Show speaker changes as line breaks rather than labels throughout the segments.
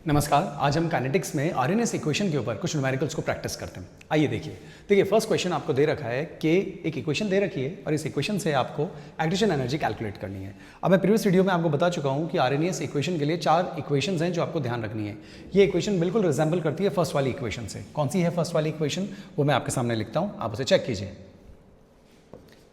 नमस्कार। आज हम काइनेटिक्स में आरएनएस इक्वेशन के ऊपर कुछ न्यूमेरिकल्स को प्रैक्टिस करते हैं। आइए देखिए फर्स्ट क्वेश्चन आपको दे रखा है कि एक इक्वेशन दे रखी है और इस इक्वेशन से आपको एक्टिवेशन एनर्जी कैलकुलेट करनी है। अब मैं प्रीवियस वीडियो में आपको बता चुका हूं कि आरएनएस इक्वेशन के लिए 4 इक्वेशंस हैं जो आपको ध्यान रखनी है। ये इक्वेशन बिल्कुल रिजेंबल करती है फर्स्ट वाली इक्वेशन से। कौन सी है फर्स्ट वाली इक्वेशन, वो मैं आपके सामने लिखता हूँ, आप उसे चेक कीजिए।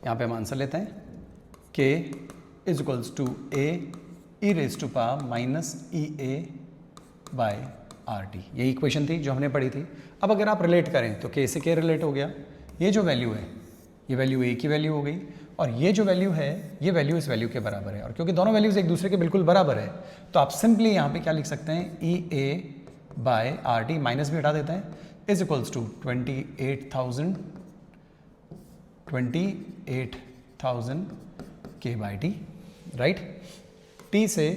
यहाँ पे हम आंसर लेते हैं k is equals to a e raise to power minus EA by RT। ये इक्वेशन थी जो हमने पढ़ी थी। अब अगर आप रिलेट करें तो k से k रिलेट हो गया। ये जो वैल्यू है ये वैल्यू a की वैल्यू हो गई और ये जो वैल्यू है ये वैल्यू इस वैल्यू के बराबर है। और क्योंकि दोनों वैल्यूज एक दूसरे के बिल्कुल बराबर है तो आप सिंपली यहाँ पे क्या लिख सकते हैं, EA बाय RT, माइनस भी हटा देते हैं, is equals to 28,000 k by t, right. t से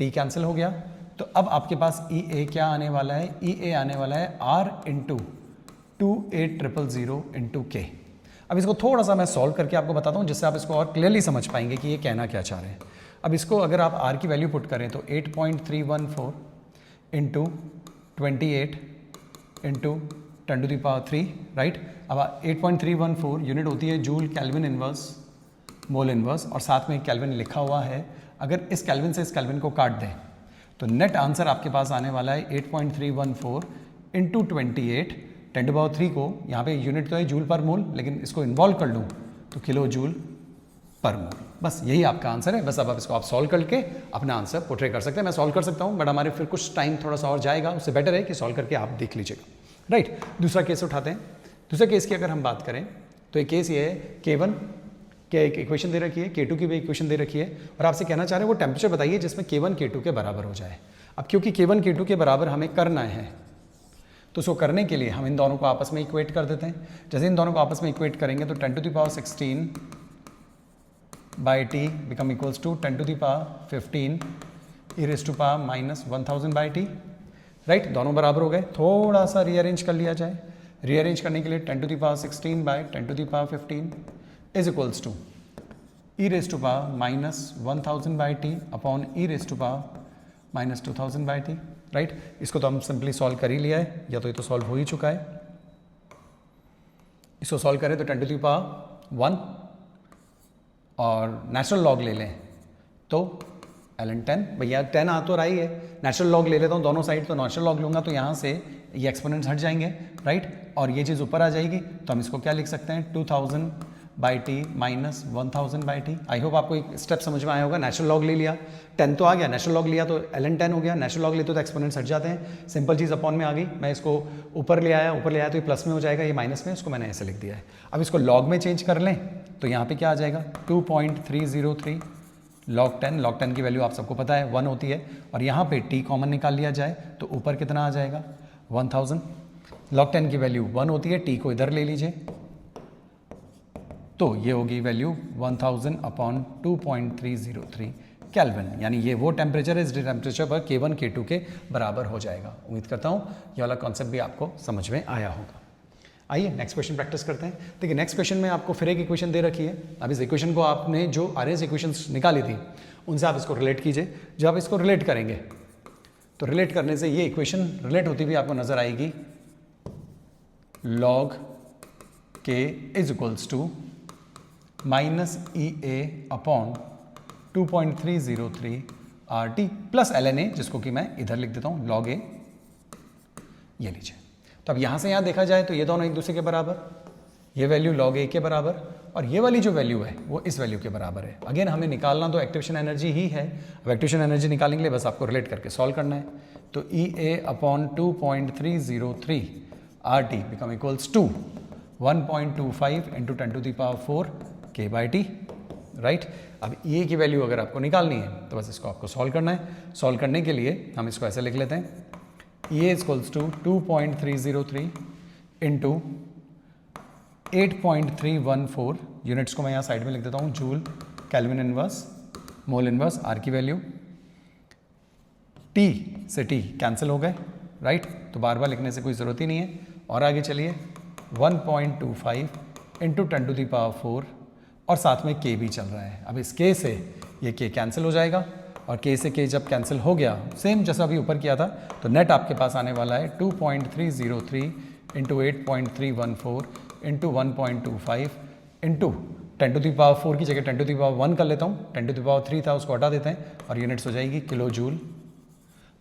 t कैंसिल हो गया तो अब आपके पास EA क्या आने वाला है, EA आने वाला है R इंटू 28,000 इंटू K। अब इसको थोड़ा सा मैं सॉल्व करके आपको बताता हूँ जिससे आप इसको और क्लियरली समझ पाएंगे कि ये कहना क्या चाह रहे हैं। अब इसको अगर आप R की वैल्यू पुट करें तो 8.314 into 28 into 10 to the power 3, right. अब 8.314 यूनिट होती है joule kelvin inverse mole inverse और साथ में केल्विन लिखा हुआ है। अगर इस केल्विन से इस केल्विन को काट दें तो नेट आंसर आपके पास आने वाला है 8.314 इंटू 28 10 टू पावर 3 को, यहाँ पे यूनिट तो है जूल पर मोल लेकिन इसको इन्वॉल्व कर लूँ तो किलो जूल पर मोल। बस यही आपका आंसर है। बस अब आप इसको आप सॉल्व करके अपना आंसर पोर्ट्रे कर सकते हैं। मैं सॉल्व कर सकता हूँ बट हमारे फिर कुछ टाइम थोड़ा सा और जाएगा, उससे बेटर है कि सॉल्व करके आप देख लीजिएगा, राइट। दूसरा केस उठाते हैं। दूसरे केस की अगर हम बात करें तो एक केस ये है K1 क्या एक इक्वेशन दे रखी है, K2 की भी इक्वेशन दे रखी है और आपसे कहना चाह रहे हैं वो टेम्परेचर बताइए जिसमें K1 K2 के बराबर हो जाए। अब क्योंकि K1 K2 के बराबर हमें करना है तो उसको करने के लिए हम इन दोनों को आपस में इक्वेट कर देते हैं। जैसे इन दोनों को आपस में इक्वेट करेंगे तो 10 to the power 16 by t become equals to 10 to the power 15 e raise to power minus 1000 by t, right. दोनों बराबर हो गए। थोड़ा सा रीअरेंज कर लिया जाए। रीअरेंज करने के लिए 10 to the power 16 by 10 to the power 15 is equals to e raise to power minus 1000 by t upon e raise to power minus 2000 by t, right. इसको तो हम सिंपली सॉल्व कर ही लिया है, या तो ये तो सॉल्व हो ही चुका है। इसको सॉल्व करें तो 10 टू द पावर 1 और नेचुरल लॉग ले लें तो ln 10, भैया 10 आ तो रहा ही है, नेचुरल लॉग ले लेता हूँ दोनों साइड, तो नेचुरल लॉग लूँगा तो यहाँ से ये एक्सपोनेंट्स हट जाएंगे, राइट। और ये चीज़ ऊपर आ जाएगी तो हम इसको क्या लिख सकते हैं, 2000 by T minus 1000 by T. I hope आपको एक स्टेप समझ में आया होगा। नेचुरल लॉग ले लिया, 10 तो आ गया, नेचुरल लॉग लिया तो ln 10 हो गया। नेचुरल लॉग लेते तो एक्सपोनेंट्स हट जाते हैं, सिंपल चीज़ अपॉन में आ गई। मैं इसको ऊपर ले आया तो ये प्लस में हो जाएगा, ये माइनस में, इसको मैंने ऐसे लिख दिया है। अब इसको लॉग में चेंज कर लें तो यहाँ पे क्या आ जाएगा 2.303 log 10 की वैल्यू आप सबको पता है 1 होती है और यहाँ पे t कॉमन निकाल लिया जाए तो ऊपर कितना आ जाएगा 1000। log 10 की वैल्यू 1 होती है, t को इधर ले लीजिए तो ये होगी वैल्यू 1000 अपॉन 2.303 केल्विन, यानी ये वो टेम्परेचर है, इस टेम्परेचर पर K1 K2 के बराबर हो जाएगा। उम्मीद करता हूँ ये वाला कॉन्सेप्ट भी आपको समझ में आया होगा। आइए नेक्स्ट क्वेश्चन प्रैक्टिस करते हैं। देखिए नेक्स्ट क्वेश्चन में आपको फिर एक इक्वेशन दे रखी है। अब इस इक्वेशन को आपने जो आरएनएस इक्वेशंस निकाली थी उनसे आप इसको रिलेट कीजिए। जब आप इसको रिलेट करेंगे तो रिलेट करने से ये इक्वेशन रिलेट होती हुई आपको नजर आएगी, log k is equals to minus EA upon 2.303 RT plus ln A, जिसको कि मैं इधर लिख देता हूँ log A, ये लीजिए। तो अब यहाँ से यहाँ देखा जाए तो ये दोनों एक दूसरे के बराबर, ये वैल्यू log A के बराबर और ये वाली जो वैल्यू है वो इस वैल्यू के बराबर है। अगेन हमें निकालना तो एक्टिवेशन एनर्जी ही है। अब एक्टिवेशन एनर्जी निकालने के लिए बस आपको रिलेट करके सॉल्व करना है। तो EA upon 2.303 RT become equals to 1.25 into 10 to the power 4 K by t, right. अब EA की वैल्यू अगर आपको निकालनी है तो बस इसको आपको सॉल्व करना है। सॉल्व करने के लिए हम इसको ऐसे लिख लेते हैं, EA equals to 2.303 into 8.314, units को मैं यहाँ साइड में लिख देता हूँ, joule kelvin inverse mole inverse, R की वैल्यू, T से T कैंसिल हो गए, राइट। तो बार बार लिखने से कोई ज़रूरत ही नहीं है। और आगे चलिए 1.25 इंटू 10 टू द पावर 4 और साथ में K भी चल रहा है। अब इस K से ये K कैंसिल हो जाएगा और k से k जब कैंसिल हो गया, सेम जैसा अभी ऊपर किया था, तो नेट आपके पास आने वाला है 2.303 इंटू 8.314 इंटू 1.25 इंटू 10⁴ की जगह 10⁴ कर लेता हूँ, 10⁵ था उसको हटा देते हैं और यूनिट्स हो जाएगी किलो जूल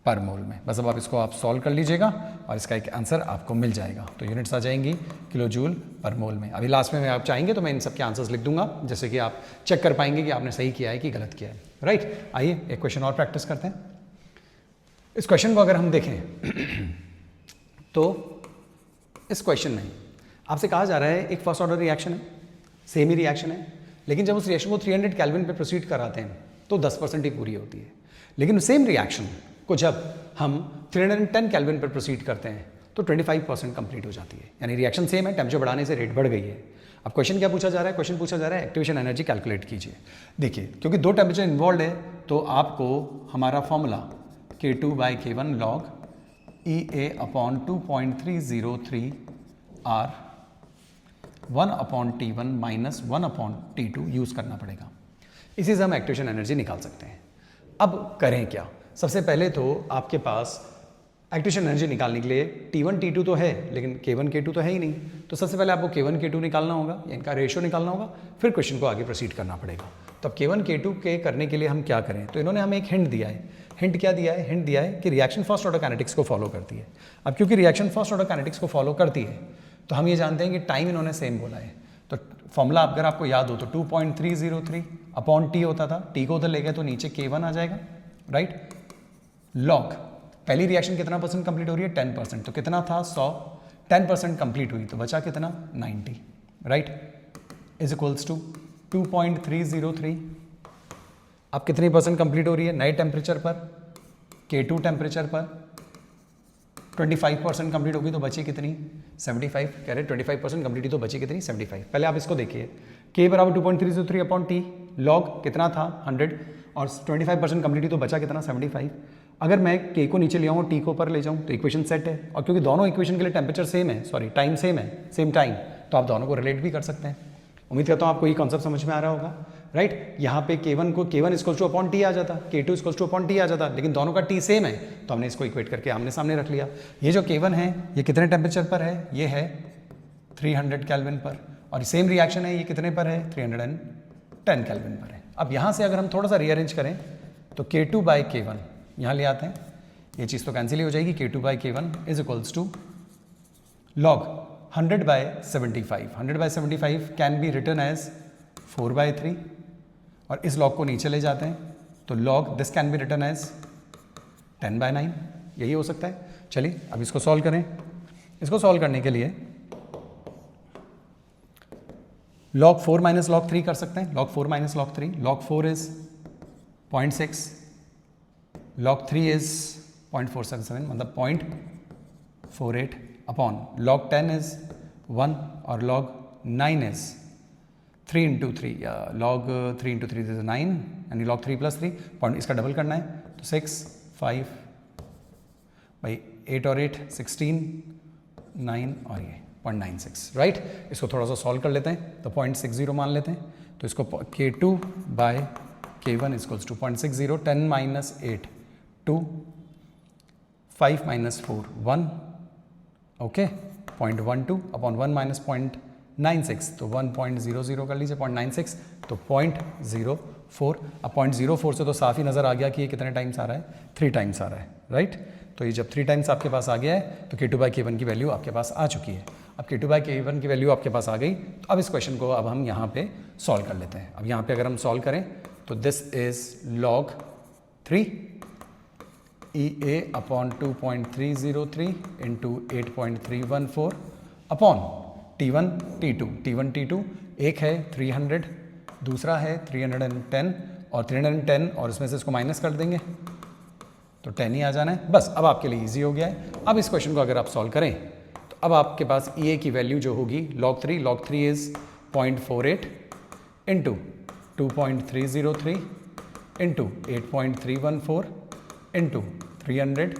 पर मोल में। बस अब आप इसको आप सॉल्व कर लीजिएगा और इसका एक आंसर आपको मिल जाएगा। तो यूनिट्स आ जाएंगी किलो जूल पर मोल में। अभी लास्ट में आप चाहेंगे तो मैं इन सब के आंसर्स लिख दूंगा, जैसे कि आप चेक कर पाएंगे कि आपने सही किया है कि गलत किया है। राइट, आइए एक क्वेश्चन और प्रैक्टिस करते हैं। इस क्वेश्चन को अगर हम देखें तो इस क्वेश्चन में आपसे कहा जा रहा है एक फर्स्ट ऑर्डर रिएक्शन है, सेम ही रिएक्शन है, लेकिन जब उस रिएक्शन को 300 केल्विन पे प्रोसीड कराते हैं तो 10% ही पूरी होती है। लेकिन सेम रिएक्शन को जब हम 310 केल्विन पर प्रोसीड करते हैं तो 25% कंप्लीट हो जाती है। यानी रिएक्शन सेम है, टेम्परेचर बढ़ाने से रेट बढ़ गई है। अब क्वेश्चन क्या पूछा जा रहा है? क्वेश्चन पूछा जा रहा है एक्टिवेशन एनर्जी कैलकुलेट कीजिए। देखिए, क्योंकि दो टेम्परेचर इन्वॉल्व है तो आपको हमारा formula K2/K1 log EA/2.303 R 1/T1 minus 1/T2 use करना पड़ेगा। इसी से हम एक्टिवेशन एनर्जी निकाल सकते हैं। अब करें क्या? सबसे पहले तो आपके पास एक्टिवेशन एनर्जी निकालने के लिए T1 T2 तो है, लेकिन K1 K2 तो है ही नहीं। तो सबसे पहले आपको K1 K2 निकालना होगा, इनका रेशियो निकालना होगा, फिर क्वेश्चन को आगे प्रोसीड करना पड़ेगा। तो अब K1 K2 के करने के लिए हम क्या करें? तो इन्होंने हमें एक हिंट दिया है। हिंट क्या दिया है? हिंट दिया है कि रिएक्शन फर्स्ट ऑर्डर काइनेटिक्स को फॉलो करती है। अब क्योंकि रिएक्शन फर्स्ट ऑर्डर काइनेटिक्स को फॉलो करती है तो हम ये जानते हैं कि टाइम इन्होंने सेम बोला है। तो फॉर्मूला अगर आपको याद हो तो 2.303/T होता था, T को उधर ले गए तो नीचे K1 आ जाएगा। राइट, लॉग पहली रिएक्शन कितना परसेंट कंप्लीट हो रही है? 10%। तो कितना था? 100। 10% कंप्लीट हुई तो बचा कितना? 90। Right, is equals to 2.303। अब कितनी परसेंट कंप्लीट हो रही है? नए टेम्परेचर पर, K2 टेम्परेचर पर 25% कंप्लीट होगी तो बची कितनी? 75। कह रहे 25% कंप्लीट हुई तो बची कितनी? 75। पहले आप इसको देखिए, K बराबर 2.303/T, लॉग कितना था? 100 और 25% कंप्लीट हुई तो बचा कितना? 75। अगर मैं K को नीचे ले आऊँ T को ऊपर ले जाऊँ तो इक्वेशन सेट है। और क्योंकि दोनों इक्वेशन के लिए टेम्परेचर सेम है, सॉरी टाइम सेम है, सेम टाइम, तो आप दोनों को रिलेट भी कर सकते हैं। उम्मीद करता हूँ आपको ये कॉन्सेप्ट समझ में आ रहा होगा। राइट, यहाँ पे K1 को K1 equals two upon T आ जाता, K2 equals two upon T आ जाता, लेकिन दोनों का T सेम है तो हमने इसको इक्वेट करके आमने सामने रख लिया। ये जो K1 है ये कितने टेम्परेचर पर है? ये है 300 केल्विन पर। और सेम रिएक्शन है, ये कितने पर है? 310 केल्विन पर है। अब यहाँ से अगर हम थोड़ा सा रीअरेंज करें तो K2/K1 यहाँ ले आते हैं, ये चीज़ तो कैंसिल ही हो जाएगी। K2/K1 is equals to log 100/75। 100/75 can be written as 4/3 और इस लॉग को नीचे ले जाते हैं तो log this can be written as 10/9। यही हो सकता है। चलिए अब इसको सॉल्व करें। इसको सॉल्व करने के लिए log 4 माइनस log 3 कर सकते हैं। log 4 minus log 3, log 4 is 0.6, log 3 is 0.477 मतलब 0.48 अपॉन log 10 इज 1 और log 9 is 3 into 3, log 3 into 3 is 9 यानी log 3 प्लस 3 पॉइंट इसका डबल करना है तो 6, 5 भाई 8 और 8 16, 9 और ये 0.96। राइट, इसको थोड़ा सा सॉल्व कर लेते हैं तो 0.60 मान लेते हैं। तो इसको K2/K1 equals to 0.60, 10 minus 8 2, 5 minus 4 1, okay 0.12 upon 1 minus 0.96 तो 1.00 कर लीजिए, 0.96 तो 0.04। अब 0.04 से तो साफ ही नज़र आ गया कि ये कितने टाइम्स आ रहा है? 3 टाइम्स आ रहा है। राइट, तो ये जब 3 टाइम्स आपके पास आ गया है तो K2/K1 की वैल्यू आपके पास आ चुकी है। अब K2/K1 की वैल्यू आपके पास आ गई तो अब इस क्वेश्चन को अब हम यहाँ पे सॉल्व कर लेते हैं। अब यहाँ पे अगर हम सॉल्व करें तो this is log 3 EA/2.303 into 8.314 upon T1 T2 एक है 300, दूसरा है 310 और 310 और इसमें से इसको माइनस कर देंगे तो 10 ही आ जाना है। बस अब आपके लिए इजी हो गया है। अब इस क्वेश्चन को अगर आप सॉल्व करें तो अब आपके पास EA की वैल्यू जो होगी log 3 is 0.48 into 2.303 into 8.314 into 300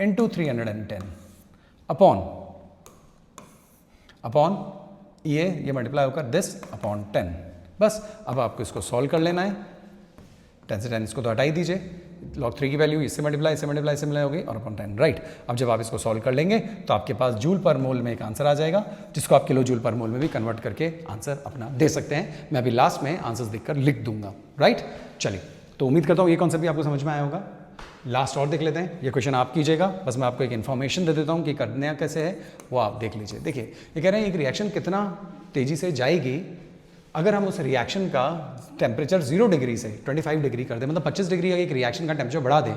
into 310 upon EA ये मल्टीप्लाई होकर दिस अपॉन 10। बस अब आपको इसको सॉल्व कर लेना है। 10 से 10 इसको तो हटा ही दीजिए log 3 की वैल्यू इससे मल्टीप्लाई हो गई और अपॉन 10, राइट। अब जब आप इसको सॉल्व कर लेंगे तो आपके पास जूल पर मोल में एक आंसर आ जाएगा, जिसको आप किलो जूल पर मोल में भी कन्वर्ट करके आंसर अपना दे सकते हैं। मैं अभी लास्ट में आंसर्स देखकर लिख दूंगा, राइट। चलिए, तो उम्मीद करता हूँ ये कॉन्सेप्ट भी आपको समझ में आया होगा। लास्ट और देख लेते हैं, ये क्वेश्चन आप कीजिएगा, बस मैं आपको एक इन्फॉर्मेशन दे देता हूँ कि करना कैसे है वो आप देख लीजिए। देखिए, ये कह रहे हैं एक रिएक्शन कितना तेजी से जाएगी अगर हम उस रिएक्शन का टेम्परेचर 0 डिग्री से 25 डिग्री कर दें, मतलब 25 डिग्री का एक रिएक्शन का टेम्परेचर बढ़ा दें,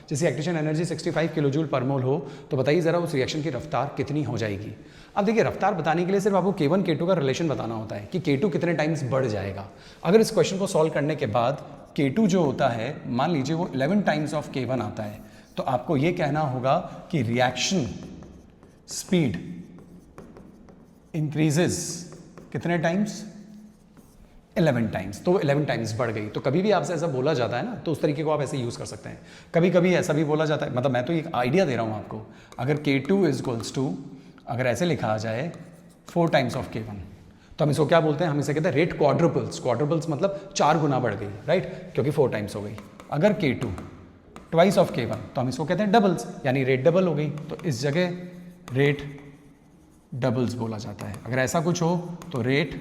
जैसे एक्टिवेशन एनर्जी 65 किलो जूल पर मोल हो, तो बताइए ज़रा उस रिएक्शन की रफ्तार कितनी हो जाएगी। अब देखिए, रफ्तार बताने के लिए सिर्फ आपको K1 K2 का रिलेशन बताना होता है कि K2 कितने टाइम्स बढ़ जाएगा। अगर इस क्वेश्चन को सॉल्व करने के बाद K2 जो होता है, मान लीजिए वो 11 टाइम्स ऑफ K1 आता है, तो आपको ये कहना होगा कि रिएक्शन स्पीड इंक्रीजेस कितने टाइम्स, 11 टाइम्स। तो 11 टाइम्स बढ़ गई। तो कभी भी आपसे ऐसा बोला जाता है ना, तो उस तरीके को आप ऐसे यूज़ कर सकते हैं। कभी कभी ऐसा भी बोला जाता है, मतलब मैं तो एक आइडिया दे रहा हूँ आपको, अगर K2 इज इक्वल्स टू, अगर ऐसे लिखा आ जाए 4 टाइम्स ऑफ K1, तो हम इसको क्या बोलते हैं, हम इसे कहते हैं रेट क्वाड्रुपल्स। क्वाड्रुपल्स मतलब 4 गुना बढ़ गई, राइट, क्योंकि 4 टाइम्स हो गई। अगर K2 ट्वाइस ऑफ K1, तो हम इसको कहते हैं डबल्स, यानी रेट डबल हो गई, तो इस जगह रेट डबल्स बोला जाता है। अगर ऐसा कुछ हो तो रेट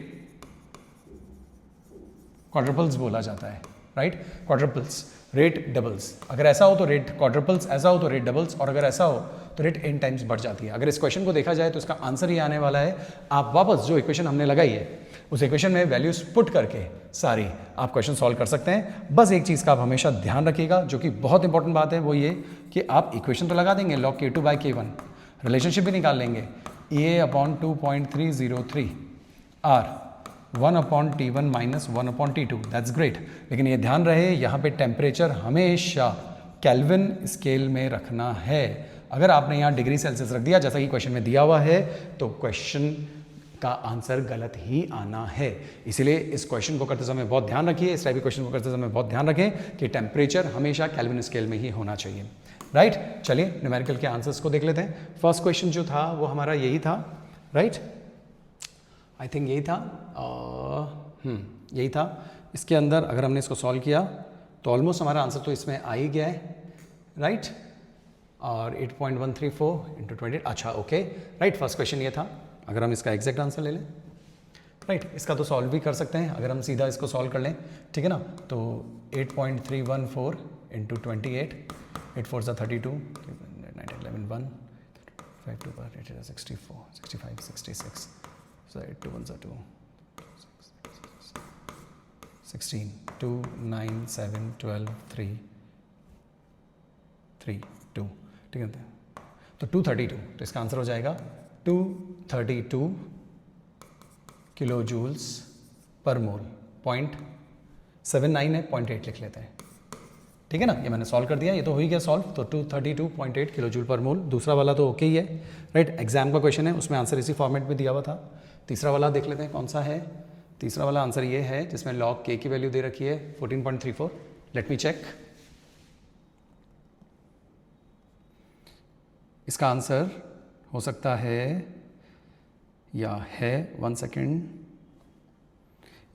क्वाड्रुपल्स बोला जाता है, राइट, क्वाड्रुपल्स, रेट डबल्स। अगर ऐसा हो तो रेट क्वाड्रुपल्स, ऐसा हो तो रेट डबल्स, और अगर ऐसा हो तो रेट n टाइम्स बढ़ जाती है। अगर इस क्वेश्चन को देखा जाए तो इसका आंसर ये आने वाला है। आप वापस जो इक्वेशन हमने लगाई है उस इक्वेशन में वैल्यूज पुट करके सारी आप क्वेश्चन सॉल्व कर सकते हैं। बस एक चीज़ का आप हमेशा ध्यान रखिएगा, जो कि बहुत इंपॉर्टेंट बात है, वो ये कि आप इक्वेशन तो लगा देंगे log K2 by K1, relationship भी निकाल लेंगे, A/2.303 R 1/T1 - 1/T2, that's great. लेकिन ये ध्यान रहे, यहाँ पे टेम्परेचर हमेशा केल्विन स्केल में रखना है। अगर आपने यहाँ डिग्री सेल्सियस रख दिया जैसा कि क्वेश्चन में दिया हुआ है, तो क्वेश्चन का आंसर गलत ही आना है। इसीलिए इस क्वेश्चन को करते समय बहुत ध्यान रखिए, इस टाइप के क्वेश्चन को करते समय बहुत ध्यान रखें कि टेम्परेचर हमेशा केल्विन स्केल में ही होना चाहिए, राइट। चलिए न्यूमेरिकल के आंसर्स को देख लेते हैं। फर्स्ट क्वेश्चन जो था वो हमारा यही था, राइट, आई थिंक यही था, यही था। इसके अंदर अगर हमने इसको सॉल्व किया तो ऑलमोस्ट हमारा आंसर तो इसमें आ ही गया है, राइट, और 8.134 × 20, अच्छा ओके, राइट। फर्स्ट क्वेश्चन ये था। अगर हम इसका एग्जैक्ट आंसर ले लें, राइट, इसका तो सॉल्व भी कर सकते हैं अगर हम सीधा इसको सॉल्व कर लें, ठीक है ना। तो 8.314 × 28, 8 4 32, 9 11 1 5 2 8 64 65 66, so 8 2 1 2 16 2 9 7 12 3 3 2, ठीक है। तो 232, तो इसका आंसर हो जाएगा 232 किलो जूल्स पर मोल। 0.79 है, 0.8 लिख लेते हैं, ठीक है ना। ये मैंने सॉल्व कर दिया, ये तो हो ही गया सॉल्व। तो 232.8 किलो जूल पर मोल। दूसरा वाला तो ओके ही है, राइट, एग्जाम का क्वेश्चन है, उसमें आंसर इसी फॉर्मेट में दिया हुआ था। तीसरा वाला देख लेते हैं कौन सा है। तीसरा वाला आंसर ये है जिसमें log K की वैल्यू दे रखी है 14.34। लेट मी चेक, इसका आंसर हो सकता है या है, 1 सेकेंड,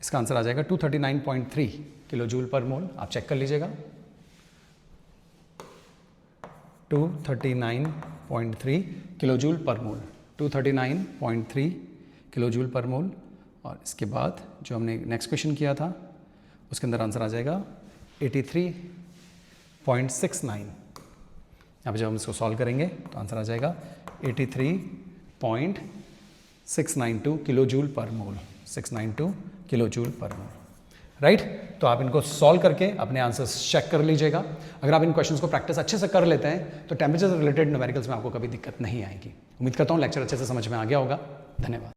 इसका आंसर आ जाएगा 239.3 किलो जूल पर मोल। आप चेक कर लीजिएगा, 239.3 किलो जूल पर मोल, 239.3 किलो जूल पर मोल। और इसके बाद जो हमने नेक्स्ट क्वेश्चन किया था उसके अंदर आंसर आ जाएगा 83.69। अब जब हम इसको सॉल्व करेंगे तो आंसर आ जाएगा 83.692 किलो जूल पर मोल, 692 किलो जूल पर मोल, राइट। तो आप इनको सॉल्व करके अपने आंसर्स चेक कर लीजिएगा। अगर आप इन क्वेश्चंस को प्रैक्टिस अच्छे से कर लेते हैं तो टेम्परेचर से रिलेटेड न्यूमेरिकल्स में आपको कभी दिक्कत नहीं आएगी। उम्मीद करता हूँ लेक्चर अच्छे से समझ में आ गया होगा। धन्यवाद।